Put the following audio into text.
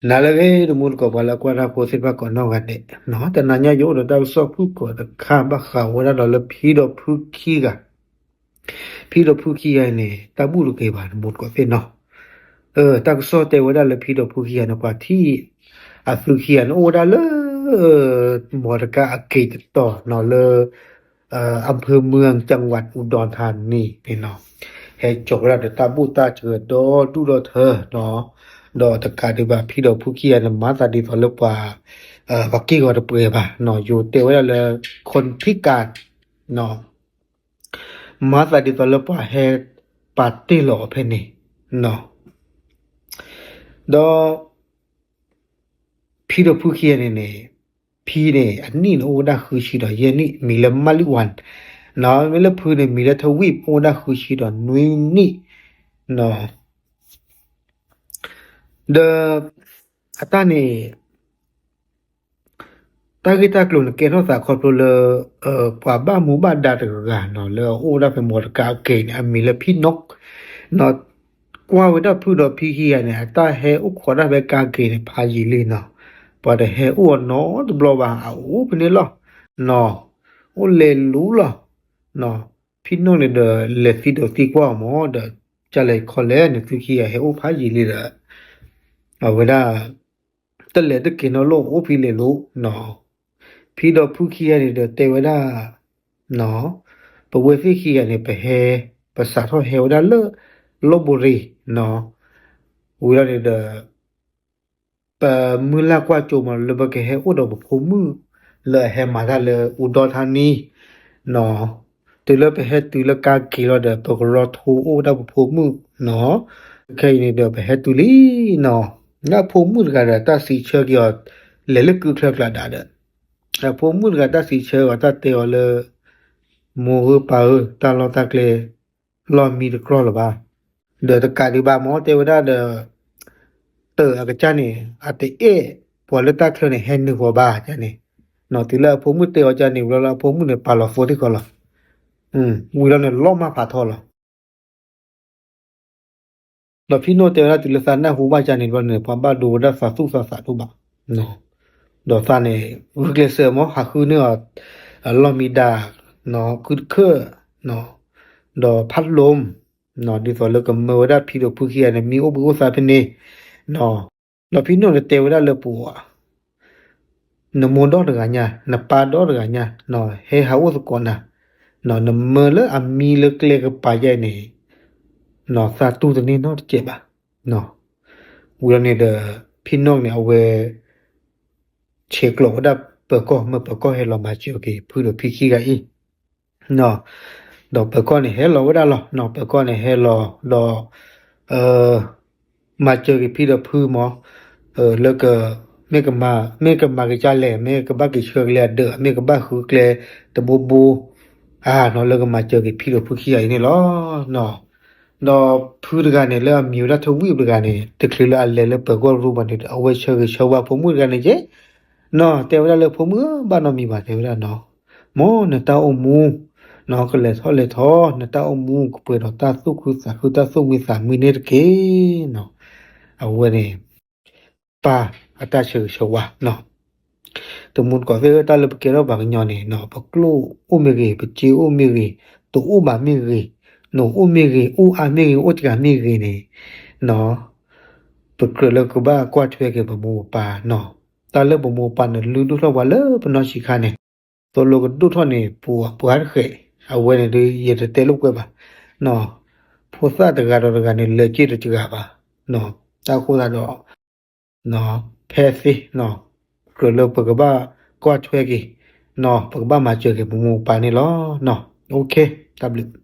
Nalagay dumul ko bala ko na po sipa ko no gade no ta nanya yo da so pu ko da kha ba kha wala do le phi do phu khi ga phi do phu khi ya ne ta bu lu ke ba mut ko fe no ta so te wala le phi do phu khi ya no kwa thi a phu khi ya no da le มอดกะอเกตต่อเนาะเลอำเภอเมืองจังหวัดอุดรธานีพี่น้องให้จบแล้วเดี๋ยวตาบูตาเจิดดอดูดอเธอเนาะดอตะกาดิบาพี่ดอกผู้เขียนมาตาดีตอลกว่าบักกี้ก็ตะเปยบ่าเนาะอยู่เตไว้แล้วคนพิการเนาะมาตาดีตอลกว่าให้ปาติหลอเพ่นี่เนาะดอพี่ดอกผู้เขียนนี่พี่เนี่ยอันนี้โอ้ได้คือชีดอกเย็นนี่มีละมาลิวันเนาะมีละพื้นเนี่ยมีละทวีปโอ้ได้คือชีดอกนุ้ยนี่เนาะเดออัตานี่ตากิตากลุ่นเกณฑ์สาขอพลกว่าบ้าหมู่บ้านดาตกกาเนาะเลยโอ้ได้เป็นหมดกาเกณฑ์มีละพี่นกเนาะกว่าเวลาพูดดอกพี่เฮียเนี่ยตาเฮอุขอได้เป็นกาเกณฑ์พายีเลยเนาะปอดเฮอ้วนเนาะตัวบลอบาเอาเป็นนี่หรอเนาะโอเลลูหรอเนาะพี่น้องเนี่ยเดเลฟิดตีกว่าหมอเดจะเลยคอเลเนี่ยคือขี้เฮโอพายีเลยละเอาเวลาตะเลตะกินเอาโลโอพี่เลลูเนาะพี่ดอกผู้ขี้เนี่ยเดเตเวลาเนาะปะเวฟิขี้เนี่ยไปเฮภาษาทอเฮวดาเลลบุรีเนาะเวลาเนี่ยเดปมือลากว่าโจมาเลยบกเฮอุดรพมือเลยเฮมาทะเลยอุดรธานีเนาะตัวเลยไปเฮตุลกากิโลเดปกรอทูอุดรพมือเนาะใครเนี่ยเดไปเฮตุลีเนาะงาพมือกันตาสีเชกยอดเลลกุเคลกลาดาเดพมือกันตาสีเชกตาเตอเลยโมหปาตาลอตาเกลลอมีดครอลบ้าเดตะกาดิบามอเตวดาเดเตออากจานี่อาติเอปอลตาเคลเนี่ยเฮนนึกว่าบ้าจานี่เนาะติละพมือเตอจานี่เวลาพมือเนี่ยปาลอโฟติกอลวิลาเนี่ยล้อมาปาทอลแล้วพี่โนเตอติละซานะฮูบาจานี่วันเนี่ยพอบ้าดูดาสาสุสาสาทุบะเนาะดอซาเนี่ยวิกเลเซอร์มอหาคือเนี่ยลอมีดาเนาะคือเคอเนาะดอพัดลมเนาะดิซอเลก็เมื่อดาพี่ดอผู้เขียนเนี่ยมีโอบุโอซาเพเนเนาะแล้วพี่โนเนี่ยเตวดาเลปัวนโมดอดกะญานปาดอดกะญาเนาะเฮฮาอุสกอนะเนาะนเมเลอะมีเลกเลกปาเยนี่เนาะซาตุตนี่เนาะเจ็บอ่ะเนาะอูลเนี่ยเดพี่น้องเนี่ยเอาเวเช็คโลดาเปิดก็เมื่อเปิดก็ให้เรามาเจอกี่พูดพี่ขี้กันอีเนาะดอกเปิดก็เนี่ยให้เราก็ได้หรอเนาะเปิดก็เนี่ยให้เราดอกเอ่อมาเจอกี่พี่ดอกพื้นหมอแล้วก็เมกะมาก็จะแลเมกะบะกิเชือกแลเดอเมกะบะคือแกลตะบูเนาะแล้วก็มาเจอกี่พี่ดอกผู้ขี้ใหญ่นี่หรอเนาะเนาะพูดกันเนี่ยแล้วมีรัฐวิปกันเนี่ยตะคลีละอะไรแล้วเปิดก็รู้บันเนี่ยเอาไว้เชื่อชาวบ้านผมมือกันเนี่ยเจเนาะแต่เวลาเลยผมมือบ้านเรามีบาดแต่เวลาเนาะหมอเนี่ยตาอมูเนาะก็เลยท้อเนี่ยตาอมูก็เปิดตาสุกคือตาสุกมี3 มินิเกเนาะเอาไว้เนี่ยป้าอัตาเชื่อชาวบ้านเนาะตัวมุนก็เวลาตาเลยไปเกี่ยวบางอย่างเนี่ยเนาะปกลูอุเมรีปจิอุเมรีตัวอุบาเมรี no o mege o a mege o tika mege ne no pekle ko ba kwa thwe ke ba mo pa no ta le bo mo pa ne lu lu tho wa le pa no shi kha ne to lo ko du tho ne pu har khe a we ne de ye te lu kwe ba no pho sa ta ga ne le chi de ga ba no ta ko da no no phe si no ko lo pa ka ba kwa thwe ke no pa ba ma che ke bo mo pa ne lo no okay w